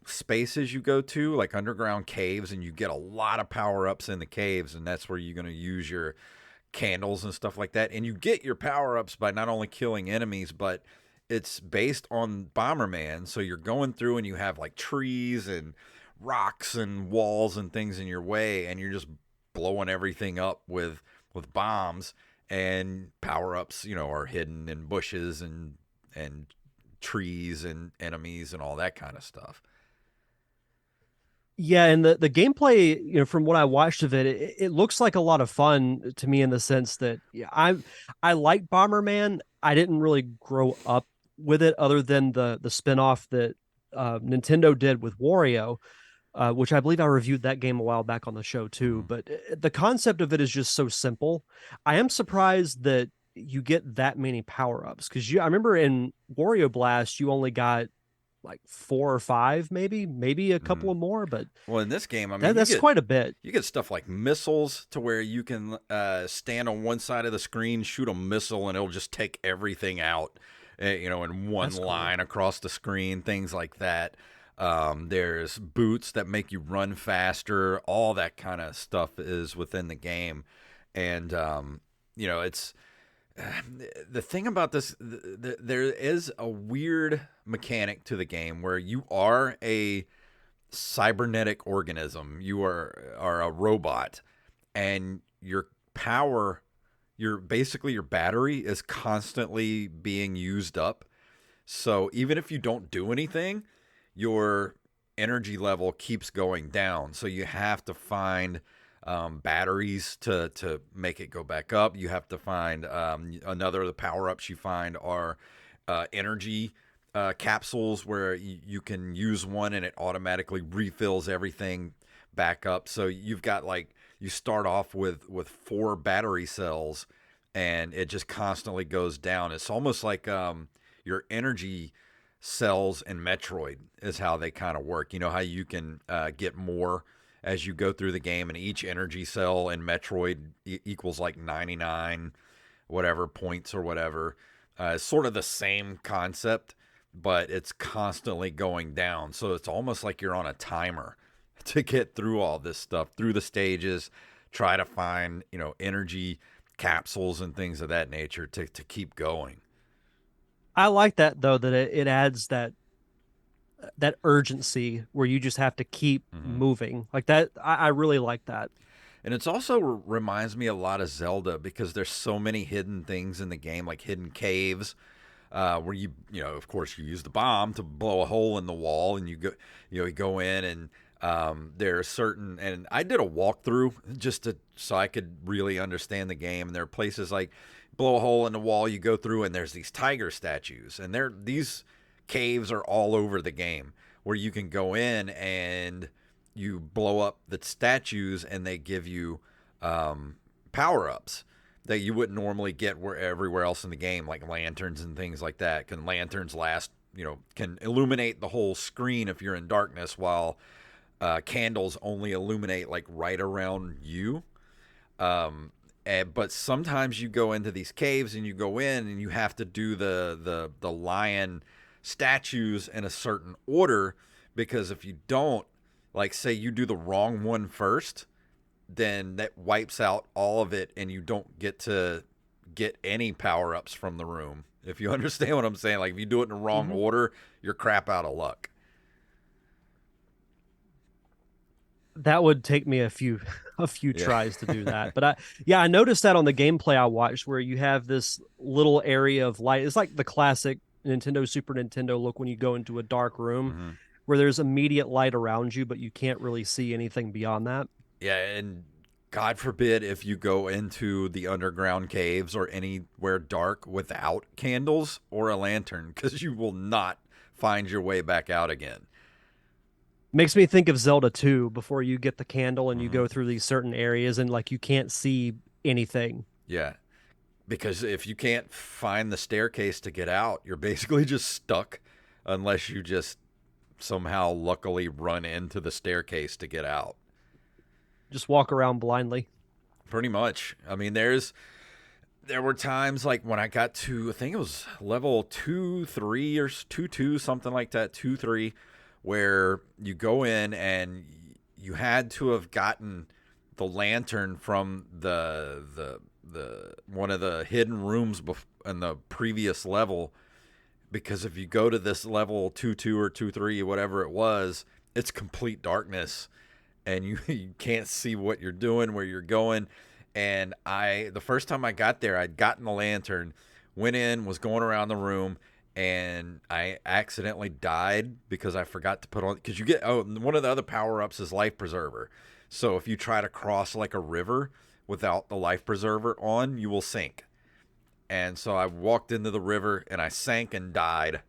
spaces you go to, like underground caves, and you get a lot of power ups in the caves, and that's where you're going to use your candles and stuff like that. And you get your power ups by not only killing enemies, but it's based on Bomberman. So you're going through and you have like trees and rocks and walls and things in your way, and you're just blowing everything up with bombs. And power ups, are hidden in bushes and trees and enemies and all that kind of stuff. Yeah, and the gameplay, from what I watched of it, it looks like a lot of fun to me in the sense that yeah, I like Bomberman. I didn't really grow up with it other than the spinoff that Nintendo did with Wario, which I believe I reviewed that game a while back on the show too. Mm-hmm. But the concept of it is just so simple. I am surprised that you get that many power ups because I remember in Wario Blast you only got like four or five, maybe a Mm-hmm. couple of more, but Well, in this game, I mean, that's quite a bit. you get stuff like missiles to where you can stand on one side of the screen, shoot a missile, and it'll just take everything out, in one That's cool. line across the screen, things like that. There's boots that make you run faster. All that kind of stuff is within the game. And, it's the thing about this, there is a weird mechanic to the game where you are a cybernetic organism. You are a robot, and your power, your battery is constantly being used up. So even if you don't do anything, your energy level keeps going down. So you have to find batteries to make it go back up. You have to find another of the power ups you find are energy capsules where you can use one and it automatically refills everything back up. So you've got like you start off with 4 battery cells and it just constantly goes down. It's almost like your energy cells in Metroid is how they kind of work. You know how you can get more as you go through the game, and each energy cell in Metroid equals like 99 whatever points or whatever. It's sort of the same concept, but it's constantly going down. So it's almost like you're on a timer to get through all this stuff, through the stages, try to find, energy capsules and things of that nature to keep going. I like that though that it adds that urgency where you just have to keep Mm-hmm. moving like that. I really like that. And it's also reminds me a lot of Zelda because there's so many hidden things in the game, like hidden caves, where of course, you use the bomb to blow a hole in the wall, and you go in, and there are certain, and I did a walkthrough so I could really understand the game. And there are places like blow a hole in the wall, you go through, and there's these tiger statues, and these caves are all over the game where you can go in and you blow up the statues and they give you power ups that you wouldn't normally get everywhere else in the game, like lanterns and things like that. Can lanterns last? Can illuminate the whole screen if you're in darkness, while candles only illuminate like right around you. But sometimes you go into these caves and you go in and you have to do the lion statues in a certain order, because if you don't, like say you do the wrong one first, then that wipes out all of it and you don't get to get any power ups from the room. If you understand what I'm saying, like if you do it in the wrong Mm-hmm. order, you're crap out of luck. That would take me a few a few Yeah. tries to do that. But I noticed that on the gameplay I watched where you have this little area of light. It's like the classic Nintendo Super Nintendo look when you go into a dark room hmm where there's immediate light around you, but you can't really see anything beyond that. Yeah, and God forbid if you go into the underground caves or anywhere dark without candles or a lantern, because you will not find your way back out again. Makes me think of Zelda 2 before you get the candle and you hmm go through these certain areas and like you can't see anything. Yeah, because if you can't find the staircase to get out, you're basically just stuck unless you just somehow luckily run into the staircase to get out. Just walk around blindly. Pretty much. I mean, there were times like when I got to, I think it was level 2 3 or 2 2, something like that, 2 3, where you go in and you had to have gotten the lantern from the one of the hidden rooms in the previous level, because if you go to this level 2-2 or 2-3, whatever it was, it's complete darkness and you can't see what you're doing, where you're going. And the first time I got there, I'd gotten the lantern, went in, was going around the room, and I accidentally died because I forgot to put on, because you get, one of the other power-ups is life preserver. So if you try to cross like a river without the life preserver on, you will sink. And so I walked into the river and I sank and died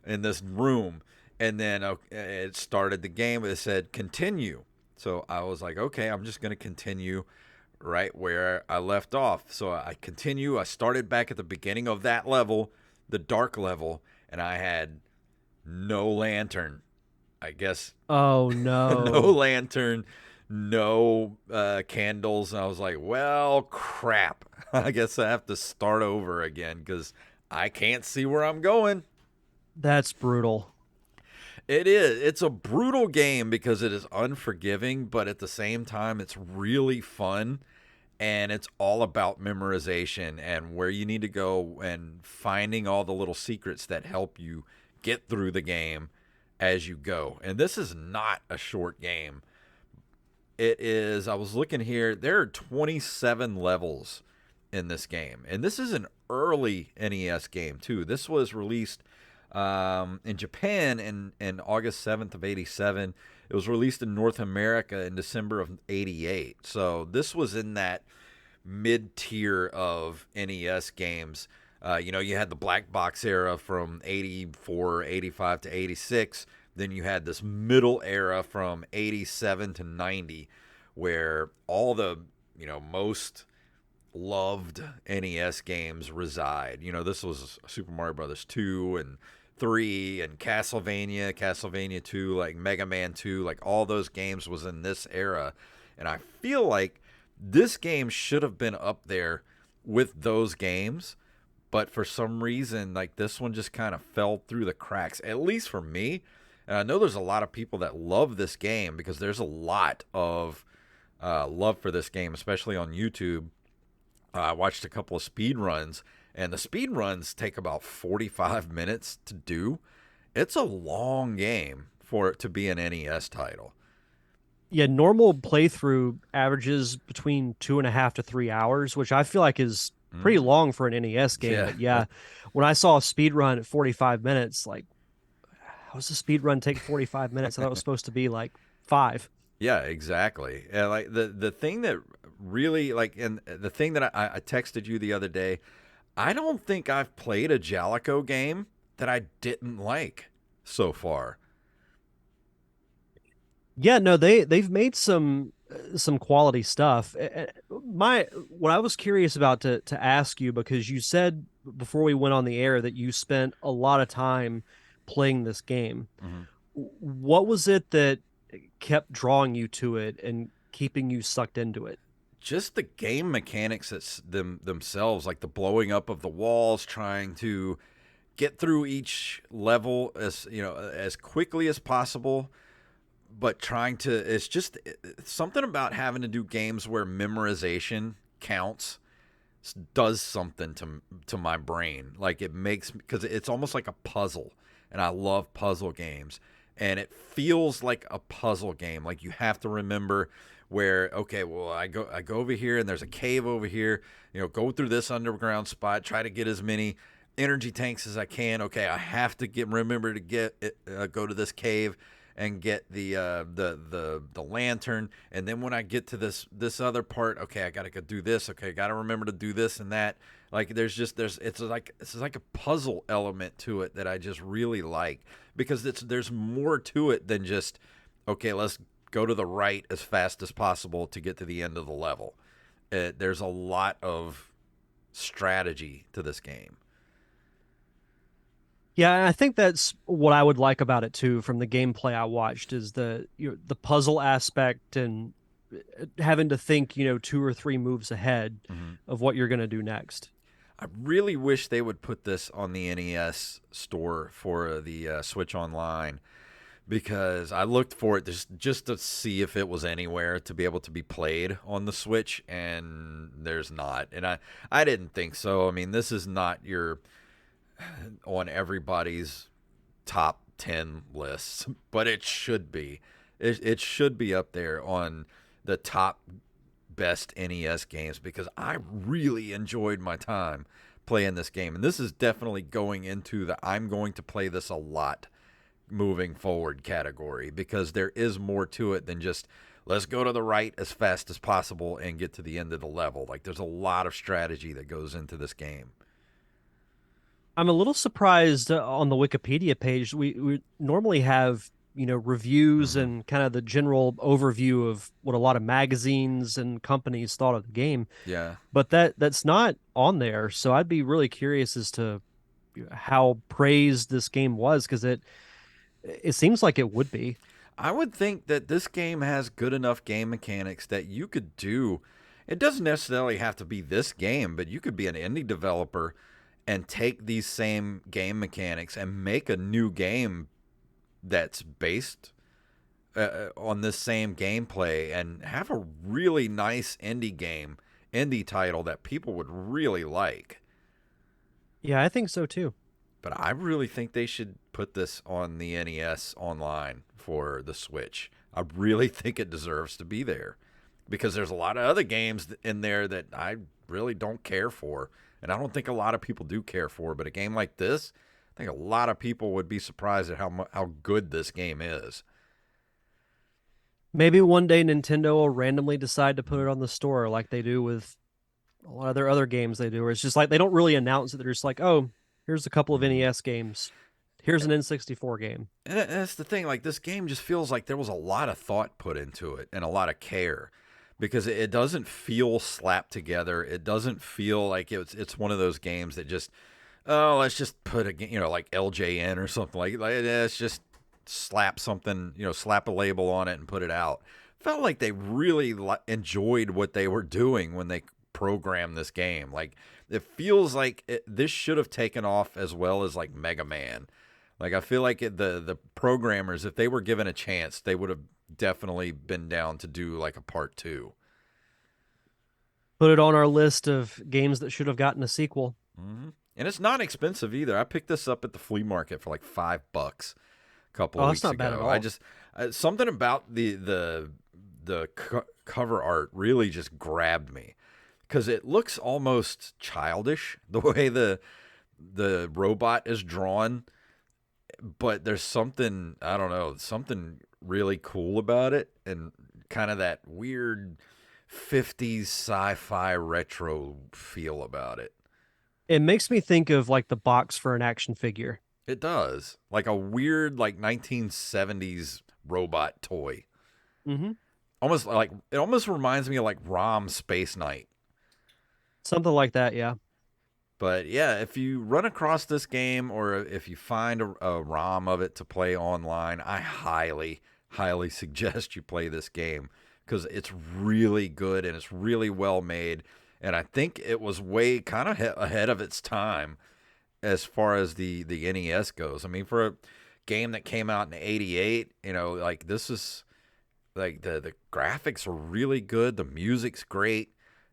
in this room. And then it started the game. It said continue. So I was like, okay, I'm just going to continue right where I left off. So I continue. I started back at the beginning of that level, the dark level, and I had no lantern. I guess Oh no no. lantern, no candles. And I was like, well, crap. I guess I have to start over again because I can't see where I'm going. That's brutal. It is. It's a brutal game because it is unforgiving, but at the same time, it's really fun. And it's all about memorization and where you need to go and finding all the little secrets that help you get through the game as you go. And this is not a short game. It is, I was looking here, there are 27 levels in this game. And this is an early NES game, too. This was released in Japan in August 7th of 87. It was released in North America in December of 88. So this was in that mid-tier of NES games. You had the black box era from 84, 85 to 86. Then you had this middle era from 87 to 90 where all the, most loved NES games reside. This was Super Mario Brothers 2 and 3 and Castlevania 2, like Mega Man 2, like all those games was in this era. And I feel like this game should have been up there with those games, but for some reason, like this one just kind of fell through the cracks, at least for me. And I know there's a lot of people that love this game because there's a lot of love for this game, especially on YouTube. I watched a couple of speed runs, and the speed runs take about 45 minutes to do. It's a long game for it to be an NES title. Yeah, normal playthrough averages between 2.5 to 3 hours, which I feel like is pretty Mm. long for an NES game. Yeah, But yeah, when I saw a speed run at 45 minutes, like, how does a speed run take 45 minutes? I thought it was supposed to be like 5. yeah, exactly. And like the thing that really like, and the thing that I texted you the other day, I don't think I've played a Jalico game that I didn't like so far. Yeah, no, they've made some quality stuff. My what I was curious about to ask you, because you said before we went on the air that you spent a lot of time playing this game. Mhm. What was it that kept drawing you to it and keeping you sucked into it? Just the game mechanics themselves, like the blowing up of the walls, trying to get through each level as quickly as possible, but trying to, it's something about having to do games where memorization counts does something to my brain. Like it makes, because it's almost like a puzzle, and I love puzzle games, and it feels like a puzzle game. Like you have to remember where, okay, well, I go over here and there's a cave over here, go through this underground spot, try to get as many energy tanks as I can. Okay, I have to remember to go to this cave and get the lantern, and then when I get to this other part, okay, I gotta go do this. Okay, I gotta remember to do this and that. Like it's like a puzzle element to it that I just really like, because there's more to it than just, okay, let's go to the right as fast as possible to get to the end of the level. There's a lot of strategy to this game. Yeah, and I think that's what I would like about it too, from the gameplay I watched, is the puzzle aspect and having to think, 2 or 3 moves ahead Mhm. of what you're going to do next. I really wish they would put this on the NES store for the Switch Online, because I looked for it just to see if it was anywhere to be able to be played on the Switch, and there's not. And I didn't think so. I mean, this is not your on everybody's top 10 lists, but it should be. It should be up there on the top best NES games because I really enjoyed my time playing this game. And this is definitely going into the I'm going to play this a lot moving forward category because there is more to it than just let's go to the right as fast as possible and get to the end of the level. Like there's a lot of strategy that goes into this game. I'm a little surprised on the Wikipedia page. We normally have, reviews Mm-hmm. and kind of the general overview of what a lot of magazines and companies thought of the game, Yeah. but that's not on there. So I'd be really curious as to how praised this game was because it seems like it would be. I would think that this game has good enough game mechanics that you could do. It doesn't necessarily have to be this game, but you could be an indie developer and take these same game mechanics and make a new game that's based on this same gameplay and have a really nice indie title that people would really like. Yeah, I think so too. But I really think they should put this on the NES online for the Switch. I really think it deserves to be there because there's a lot of other games in there that I really don't care for. And I don't think a lot of people do care for. But a game like this, I think a lot of people would be surprised at how good this game is. Maybe one day Nintendo will randomly decide to put it on the store like they do with a lot of their other games they do, where it's just like they don't really announce it. They're just like, oh, here's a couple of Mm-hmm. NES games. Here's an N64 game. And that's the thing. Like this game just feels like there was a lot of thought put into it and a lot of care, because it doesn't feel slapped together. It doesn't feel like it's one of those games that just let's just put like LJN or something like let's just slap something slap a label on it and put it out. Felt like they really enjoyed what they were doing when they programmed this game. Like it feels like this should have taken off as well as like Mega Man. Like I feel like the programmers, if they were given a chance, they would have definitely been down to do like a part two. Put it on our list of games that should have gotten a sequel. Mm-hmm. And it's not expensive either. I picked this up at the flea market for like $5 a couple Oh, of that's weeks not bad at ago. all. I just something about the cover art really just grabbed me because it looks almost childish the way the robot is drawn, but there's something, I don't know, something really cool about it and kind of that weird 50s sci-fi retro feel about it. It makes me think of like the box for an action figure. It does. Like a weird like 1970s robot toy. Mm-hmm. Almost like it almost reminds me of like ROM Space Knight. Something like that, yeah. But yeah, if you run across this game or if you find a ROM of it to play online, I highly, highly suggest you play this game because it's really good and it's really well made. And I think it was way kind of ahead of its time as far as the NES goes. I mean, for a game that came out in '88, like this is like the graphics are really good, the music's great.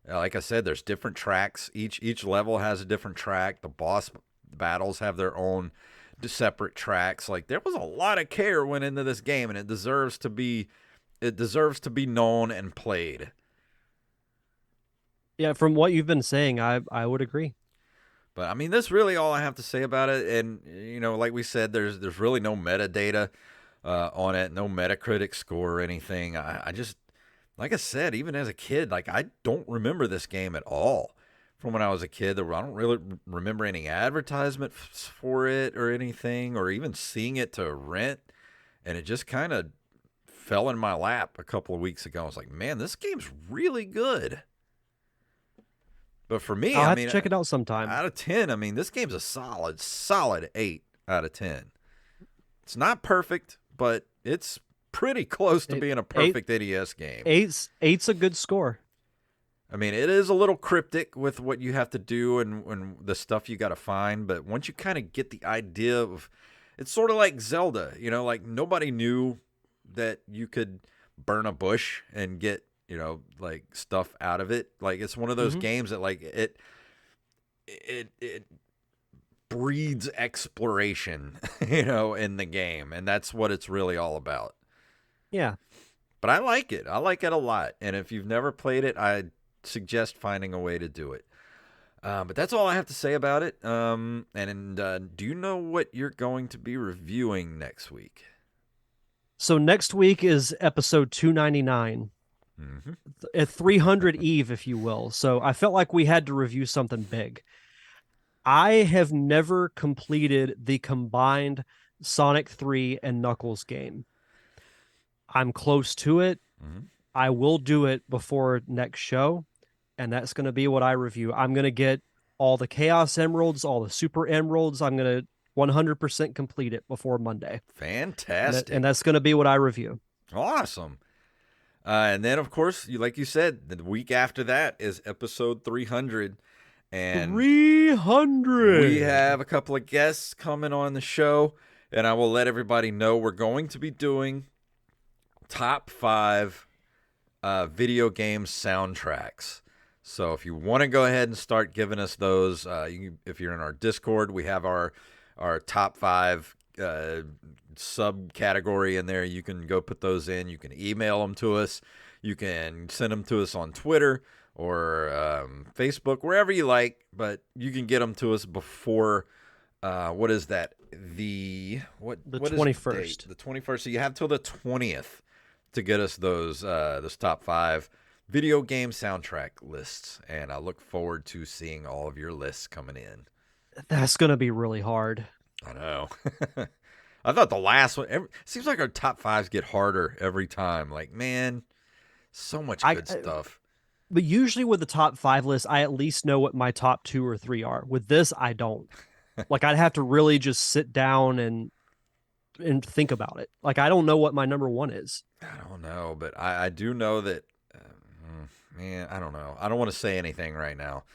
Like I said, there's different tracks. Each level has a different track. The boss battles have their own separate tracks. Like there was a lot of care went into this game, and it deserves to be known and played. Yeah, from what you've been saying, I would agree. But I mean, that's really all I have to say about it. And like we said, there's really no metadata on it, no Metacritic score or anything. I just, like I said, even as a kid, like I don't remember this game at all from when I was a kid. I don't really remember any advertisement for it or anything, or even seeing it to rent. And it just kind of fell in my lap a couple of weeks ago. I was like, man, this game's really good. But for me, I'll I have to mean, check it out sometime. out of 10, I mean, this game's a solid 8 out of 10. It's not perfect, but it's pretty close to being a perfect NES game. Eight's a good score. I mean, it is a little cryptic with what you have to do and the stuff you got to find, but once you kind of get the idea of it's sort of like Zelda, like nobody knew that you could burn a bush and get, like stuff out of it. Like it's one of those Hmm. games that like it breeds exploration, in the game, and that's what it's really all about. Yeah. But I like it. I like it a lot. And if you've never played it, I suggest finding a way to do it. But that's all I have to say about it. And do you know what you're going to be reviewing next week? So next week is episode 299, Mm-hmm. at 300 Eve, if you will. So I felt like we had to review something big. I have never completed the combined Sonic 3 and Knuckles game. I'm close to it. Mm-hmm. I will do it before next show, and that's going to be what I review. I'm going to get all the Chaos Emeralds, all the Super Emeralds. I'm going to 100% complete it before Monday. And Fantastic. that's going to be what I review. Awesome. And then, of course, like you said, the week after that is episode 300. And 300. we have a couple of guests coming on the show. And I will let everybody know we're going to be doing top 5 video game soundtracks. So if you want to go ahead and start giving us those, if you're in our Discord, we have our top 5 subcategory in there. You can go put those in. You can email them to us. You can send them to us on Twitter or Facebook, wherever you like. But you can get them to us before. What is that? The 21st. The 21st. So you have till the 20th to get us those top 5 video game soundtrack lists, and I look forward to seeing all of your lists coming in. That's going to be really hard. I know. I thought the last one, seems like our top 5s get harder every time. Like, man, so much good stuff. But usually with the top 5 list, I at least know what my top 2 or 3 are. With this, I don't. Like, I'd have to really just sit down and think about it. Like, I don't know what my number 1 is. I don't know, but I do know that, man, I don't know. I don't want to say anything right now.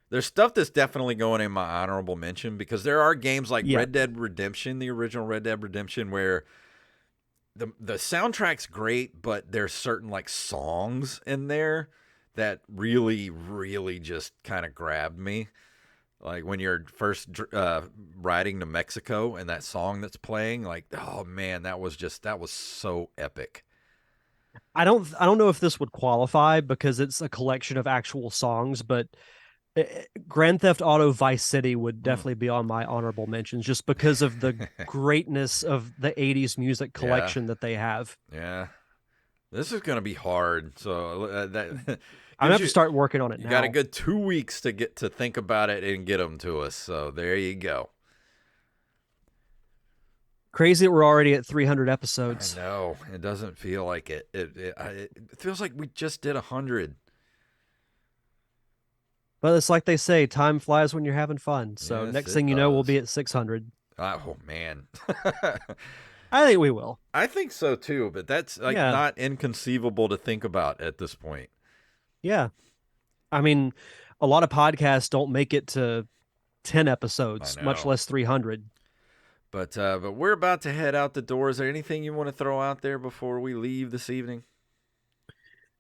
There's stuff that's definitely going in my honorable mention because there are games like Red Dead Redemption, the original Red Dead Redemption, where the soundtrack's great, but there's certain like songs in there that really, really just kind of grabbed me. Like when you're first riding to Mexico and that song that's playing, like, oh man, that was so epic. I don't know if this would qualify because it's a collection of actual songs, but Grand Theft Auto Vice City would definitely be on my honorable mentions just because of the greatness of the 80s music collection that they have. Yeah. This is going to be hard. So I'm going to have to start working on it now. You got a good 2 weeks to get to think about it and get them to us. So there you go. Crazy that we're already at 300 episodes. I know. It doesn't feel like it. It feels like we just did 100. But it's like they say, time flies when you're having fun. So Yes, next thing you know, we'll be at 600. Oh, man. I think we will. I think so, too. But that's not inconceivable to think about at this point. Yeah. I mean, a lot of podcasts don't make it to 10 episodes, much less 300. But we're about to head out the door. Is there anything you want to throw out there before we leave this evening?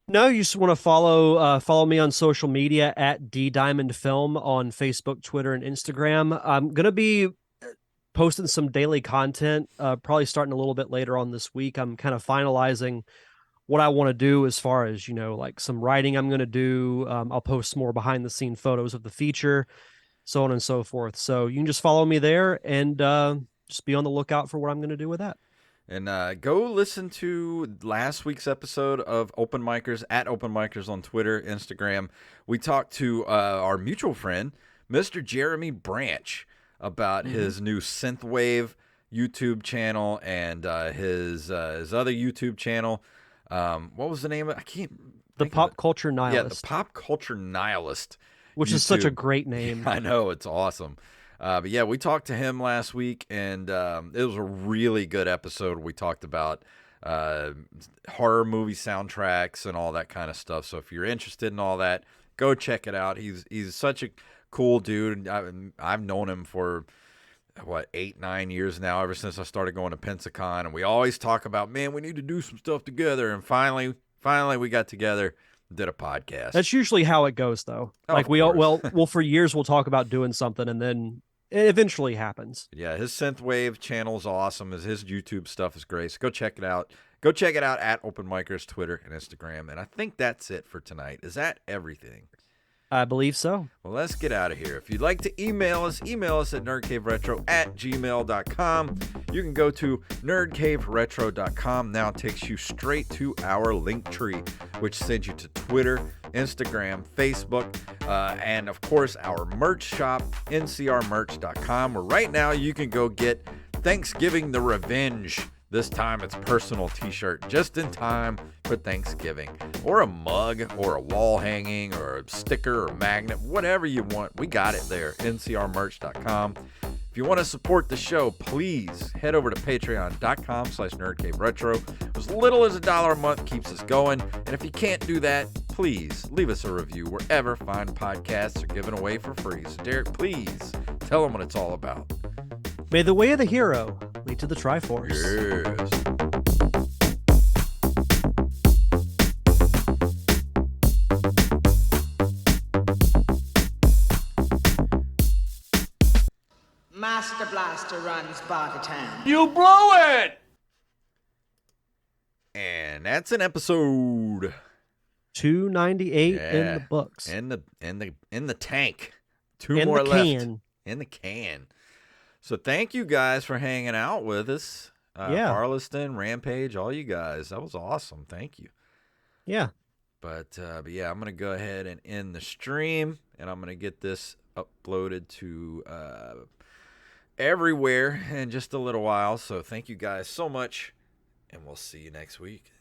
No, you just want to follow me on social media at DDiamondFilm on Facebook, Twitter, and Instagram. I'm gonna be posting some daily content, probably starting a little bit later on this week. I'm kind of finalizing what I want to do as far as like some writing I'm gonna do. I'll post more behind the scene photos of the feature, so on and so forth. So you can just follow me there and just be on the lookout for what I'm gonna do with that. And go listen to last week's episode of Open Micers at Open Micers on Twitter, Instagram. We talked to our mutual friend, Mr. Jeremy Branch, about his new synthwave YouTube channel and his other YouTube channel. What was the name of it? I can't. The Pop Culture Nihilist. Yeah, the Pop Culture Nihilist. Which YouTube. Is such a great name. I know, it's awesome. But yeah, we talked to him last week, and it was a really good episode. We talked about horror movie soundtracks and all that kind of stuff. So if you're interested in all that, go check it out. He's such a cool dude. I've known him for what, 8-9 years now, ever since I started going to Pensacon, and we always talk about, man, we need to do some stuff together, and finally we got together, did a podcast. That's usually how it goes, though. Oh, like of we all, course. well, for years we'll talk about doing something, and then it eventually happens. Yeah, his synthwave channel is awesome. His YouTube stuff is great. So go check it out. Go check it out at Open Micers, Twitter and Instagram. And I think that's it for tonight. Is that everything? I believe so. Well, let's get out of here. If you'd like to email us at nerdcaveretro@gmail.com. You can go to nerdcaveretro.com. Now it takes you straight to our link tree, which sends you to Twitter, Instagram, Facebook, and of course our merch shop, ncrmerch.com, where right now you can go get Thanksgiving the Revenge. This time it's personal t-shirt just in time for Thanksgiving. Or a mug, or a wall hanging, or a sticker, or magnet, whatever you want. We got it there, ncrmerch.com. If you want to support the show, please head over to patreon.com/nerdcaveretro. As little as $1 a month keeps us going. And if you can't do that, please leave us a review wherever fine podcasts are given away for free. So Derek, please tell them what it's all about. May the way of the hero lead to the Triforce. Yes. Master Blaster runs Bartertown. You blew it! And that's an episode 298 in the books. In the tank. Two in more the left. can. In the can. So thank you guys for hanging out with us. Harleston, Rampage, all you guys. That was awesome. Thank you. Yeah. But yeah, I'm going to go ahead and end the stream, and I'm going to get this uploaded to everywhere in just a little while. So thank you guys so much, and we'll see you next week.